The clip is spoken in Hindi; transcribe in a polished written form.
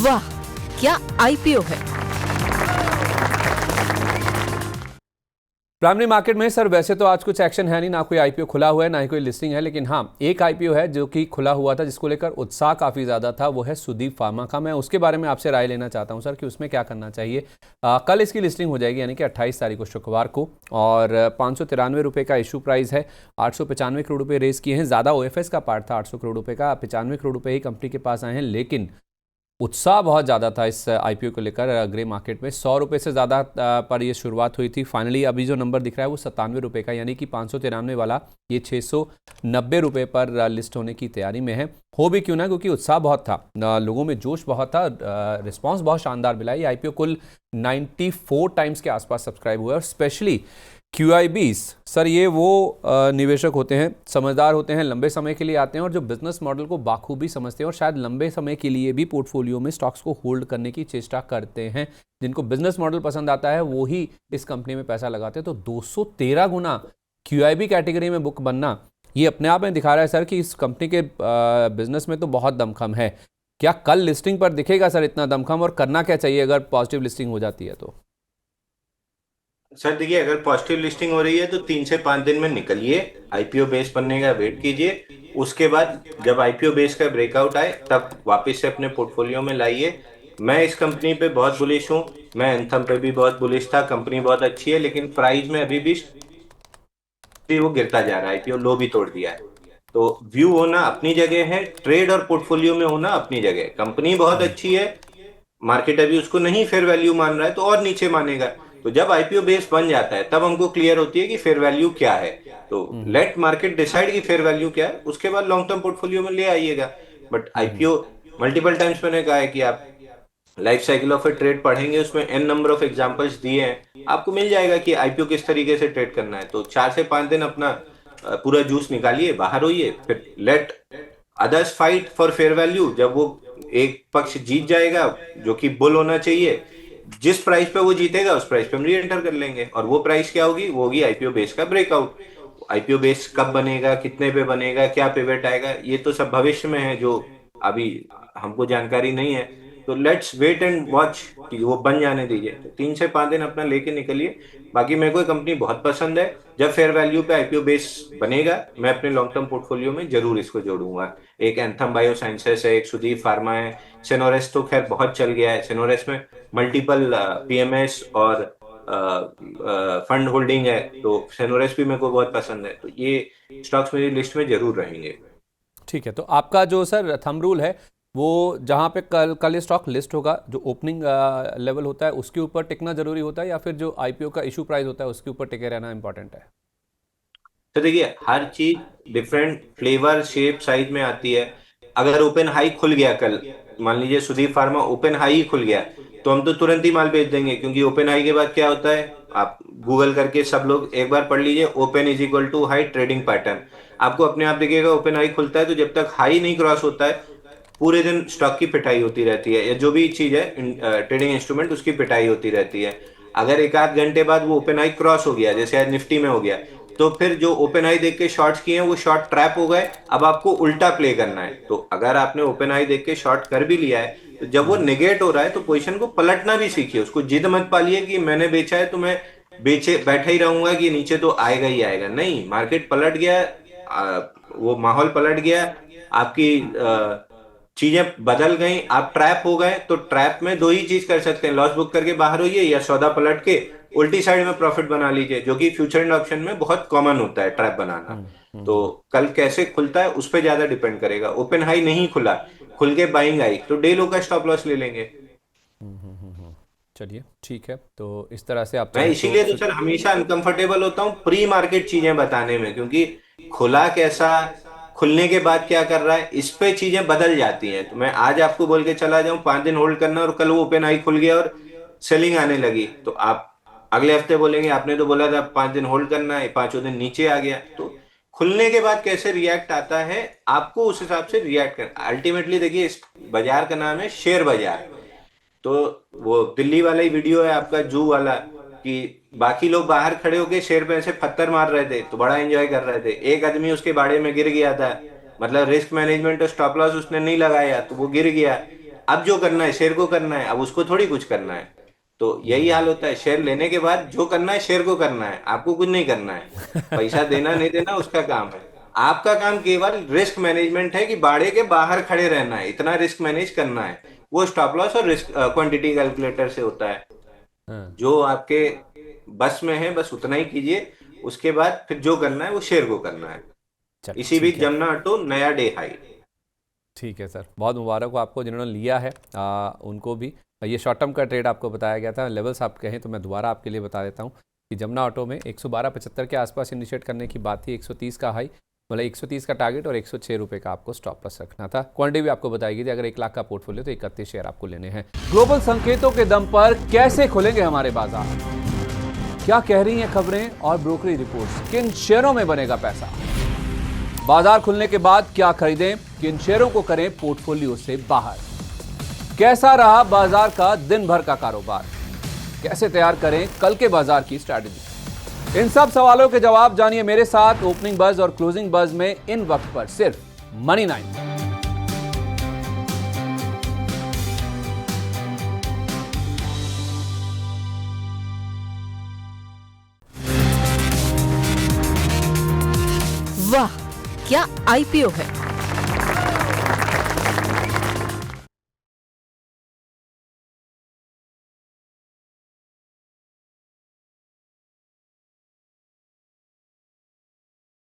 वाह, क्या आईपीओ है। प्राइमरी मार्केट में सर वैसे तो आज कुछ एक्शन है नहीं, ना कोई आईपीओ खुला हुआ है ना ही कोई लिस्टिंग है, लेकिन हाँ एक आईपीओ है जो कि खुला हुआ था जिसको लेकर उत्साह काफ़ी ज़्यादा था, वो है सुदीप फार्मा का। मैं उसके बारे में आपसे राय लेना चाहता हूँ सर कि उसमें क्या करना चाहिए। कल इसकी लिस्टिंग हो जाएगी यानी कि 28 तारीख को शुक्रवार को, और 593 रुपये का इशू प्राइस है। 895 करोड़ रुपये रेस किए हैं। ज़्यादा ओएफएस का पार्ट था 800 करोड़ रुपये का, 95 करोड़ रुपये ही कंपनी के पास आए हैं, लेकिन उत्साह बहुत ज़्यादा था इस आईपीओ को लेकर ग्रे मार्केट में। 100 रुपये से ज़्यादा पर ये शुरुआत हुई थी। फाइनली अभी जो नंबर दिख रहा है वो 97 रुपये का, यानी कि 593 वाला ये 690 रुपये पर लिस्ट होने की तैयारी में है। हो भी क्यों ना, क्योंकि उत्साह बहुत था, लोगों में जोश बहुत था, रिस्पांस बहुत शानदार मिला। ये आईपीओ कुल 94 टाइम्स के आसपास सब्सक्राइब हुआ है। और स्पेशली QIBs सर, ये वो निवेशक होते हैं, समझदार होते हैं, लंबे समय के लिए आते हैं और जो बिजनेस मॉडल को बाखूबी समझते हैं और शायद लंबे समय के लिए भी पोर्टफोलियो में स्टॉक्स को होल्ड करने की चेष्टा करते हैं। जिनको बिजनेस मॉडल पसंद आता है वो ही इस कंपनी में पैसा लगाते हैं। तो 213 गुना QIB कैटेगरी में बुक बनना, ये अपने आप में दिखा रहा है सर कि इस कंपनी के बिजनेस में तो बहुत दमखम है। क्या कल लिस्टिंग पर दिखेगा सर इतना दमखम, और करना क्या चाहिए अगर पॉजिटिव लिस्टिंग हो जाती है तो? सर देखिए, अगर पॉजिटिव लिस्टिंग हो रही है तो 3 से 5 दिन में निकलिए, आईपीओ बेस बनने का वेट कीजिए। उसके बाद जब आईपीओ बेस का ब्रेकआउट आए तब वापस से अपने पोर्टफोलियो में लाइए। मैं इस कंपनी पे बहुत बुलिश हूँ, मैं एंथम पे भी बहुत बुलिश था। कंपनी बहुत अच्छी है, लेकिन प्राइस में अभी भी वो गिरता जा रहा है, आईपीओ लो भी तोड़ दिया है। तो व्यू होना अपनी जगह है, ट्रेड और पोर्टफोलियो में होना अपनी जगह। कंपनी बहुत अच्छी है, मार्केट अभी उसको नहीं फेयर वैल्यू मान रहा है तो और नीचे मानेगा। तो जब आईपीओ बेस बन जाता है तब हमको क्लियर होती है कि फेयर वैल्यू क्या है। तो लेट मार्केट डिसाइड कि फेयर वैल्यू क्या है, उसके बाद लॉन्ग टर्म पोर्टफोलियो में ले आइएगा। बट आईपीओ मल्टीपल टाइम्स मैंने कहा है कि आप life cycle of A trade पढ़ेंगे, उसमें एन नंबर ऑफ एग्जांपल्स दिए हैं, आपको मिल जाएगा कि आईपीओ किस तरीके से ट्रेड करना है। तो 4 से 5 दिन अपना पूरा जूस निकालिए, बाहर होइए, फिर let others fight for fair value. जब वो एक पक्ष जीत जाएगा जो कि बुल होना चाहिए, जिस प्राइस पे वो जीतेगा उस प्राइस पे हम री एंटर कर लेंगे। और वो प्राइस क्या होगी? वो होगी आईपीओ बेस का ब्रेकआउट। आईपीओ बेस कब बनेगा, कितने पे बनेगा, क्या पिवट आएगा, ये तो सब भविष्य में है जो अभी हमको जानकारी नहीं है। तो लेट्स वेट एंड वॉच कि वो बन जाने दीजिए। तो 3 से 5 दिन अपना लेके निकलिए। बाकी मेरे को ये कंपनी बहुत पसंद है। जब फेयर वैल्यू पे आईपीओ बेस बनेगा मैं अपने लॉन्ग टर्म पोर्टफोलियो में जरूर इसको जोड़ूंगा। एक एंथम बायो साइंसेस है, एक सुदीप फार्मा है, सेनोरेस तो खैर बहुत चल गया है। सेनोरेस में मल्टीपल पीएमएस और फंड होल्डिंग है, तो सेनोरेस भी मेरे को बहुत पसंद है। तो ये स्टॉक्स मेरी लिस्ट में जरूर रहेंगे। ठीक है, तो आपका जो सर थंब रूल है वो जहाँ पे कल कल ये स्टॉक लिस्ट होगा, जो ओपनिंग लेवल होता है उसके ऊपर टिकना जरूरी होता है, या फिर जो आईपीओ का इशू प्राइस होता है उसके ऊपर टिके रहना इंपॉर्टेंट है? तो देखिए, हर चीज डिफरेंट फ्लेवर शेप साइज में आती है। अगर ओपन हाई खुल गया कल, मान लीजिए सुदीप फार्मा ओपन हाई ही खुल गया, तो हम तो तुरंत ही माल बेच देंगे, क्योंकि ओपन हाई के बाद क्या होता है आप गूगल करके सब लोग एक बार पढ़ लीजिए, open is equal to high trading pattern. आपको अपने आप दिखेगा ओपन हाई खुलता है तो जब तक हाई नहीं क्रॉस होता है पूरे दिन स्टॉक की पिटाई होती रहती है, या जो भी चीज है ट्रेडिंग इंस्ट्रूमेंट उसकी पिटाई होती रहती है। अगर एक आध घंटे बाद वो ओपन हाई क्रॉस हो गया, जैसे आज निफ्टी में हो गया, तो फिर जो ओपन हाई देख के शॉर्ट्स किए हैं वो शॉर्ट ट्रैप हो गए। अब आपको उल्टा प्ले करना है। तो अगर आपने ओपन हाई देख के शॉर्ट कर भी लिया है तो जब वो नेगेट हो रहा है तो पोजीशन को पलटना भी सीखिए। उसको जिद मत पालिए कि मैंने बेचा है तो मैं बेचे बैठा ही रहूंगा कि नीचे तो आएगा ही आएगा। नहीं, मार्केट पलट गया, वो माहौल पलट गया, आपकी चीजें बदल गई, आप ट्रैप हो गए। तो ट्रैप में दो ही चीज कर सकते हैं, लॉस बुक करके बाहर होइए या सौदा पलट के उल्टी साइड में प्रॉफिट बना लीजिए, जो कि फ्यूचर एंड ऑप्शन में बहुत कॉमन होता है ट्रैप बनाना। तो कल कैसे खुलता है उस पर ज्यादा डिपेंड करेगा। ओपन हाई नहीं खुला, खुल के बाइंग आई तो डे लो का स्टॉप लॉस ले लेंगे। चलिए ठीक है, तो इस तरह से आप मैं चाहें तो इसीलिए तो सर हमेशा अनकंफर्टेबल होता हूँ प्री मार्केट चीजें बताने में, क्योंकि खुला कैसा, खुलने के बाद क्या कर रहा है, इस पे चीजें बदल जाती हैं। तो मैं आज आपको बोल के चला जाऊं 5 दिन होल्ड करना, और कल वो ओपन आई खुल गया और सेलिंग आने लगी, तो आप अगले हफ्ते बोलेंगे आपने तो बोला था 5 दिन होल्ड करना है, 5वें दिन नीचे आ गया। तो खुलने के बाद कैसे रिएक्ट आता है आपको उस हिसाब से रिएक्ट करना। अल्टीमेटली देखिए, इस बाजार का नाम है शेयर बाजार। तो वो दिल्ली वाला ही वीडियो है आपका, जू वाला, कि बाकी लोग बाहर खड़े होके शेर पे ऐसे पत्थर मार रहे थे तो बड़ा एंजॉय कर रहे थे, एक आदमी उसके बाड़े में गिर गया था, मतलब रिस्क मैनेजमेंट और स्टॉप लॉस उसने नहीं लगाया तो वो गिर गया। अब जो करना है शेयर को करना है, अब उसको थोड़ी कुछ करना है। तो यही हाल होता है, शेयर लेने के बाद जो करना है शेयर को करना है, आपको कुछ नहीं करना है। पैसा देना नहीं देना उसका काम है। आपका काम केवल रिस्क मैनेजमेंट है कि बाड़े के बाहर खड़े रहना है, इतना रिस्क मैनेज करना है। वो स्टॉप लॉस और रिस्क क्वांटिटी कैलकुलेटर से होता है। हाँ, जो आपके बस में है बस उतना ही कीजिए, उसके बाद फिर जो करना है वो शेयर को करना है। चलिए इसी बीच ठीक है। जमुना ऑटो नया डे हाई। ठीक है सर, बहुत मुबारक हो आपको जिन्होंने लिया है, उनको भी। ये शॉर्ट टर्म का ट्रेड आपको बताया गया था। लेवल्स आप कहें तो मैं दोबारा आपके लिए बता देता हूँ कि जमुना ऑटो में 112.75 के आसपास इनिशिएट करने की बात थी, 130 का हाई, मतलब 130 का टारगेट और 106 रुपये का आपको स्टॉप लॉस रखना था। क्वांटिटी भी आपको बताई गई थी, अगर 1 लाख का पोर्टफोलियो तो 31 शेयर आपको लेने हैं। ग्लोबल संकेतों के दम पर कैसे खुलेंगे हमारे बाजार, क्या कह रही हैं खबरें और ब्रोकरी रिपोर्ट्स, किन शेयरों में बनेगा पैसा, बाजार खुलने के बाद क्या खरीदें, किन शेयरों को करें पोर्टफोलियो से बाहर, कैसा रहा बाजार का दिन भर का कारोबार, कैसे तैयार करें कल के बाजार की स्ट्रैटेजी। इन सब सवालों के जवाब जानिए मेरे साथ ओपनिंग बज और क्लोजिंग बज में इन वक्त पर सिर्फ मनी 9। वाह क्या आईपीओ है।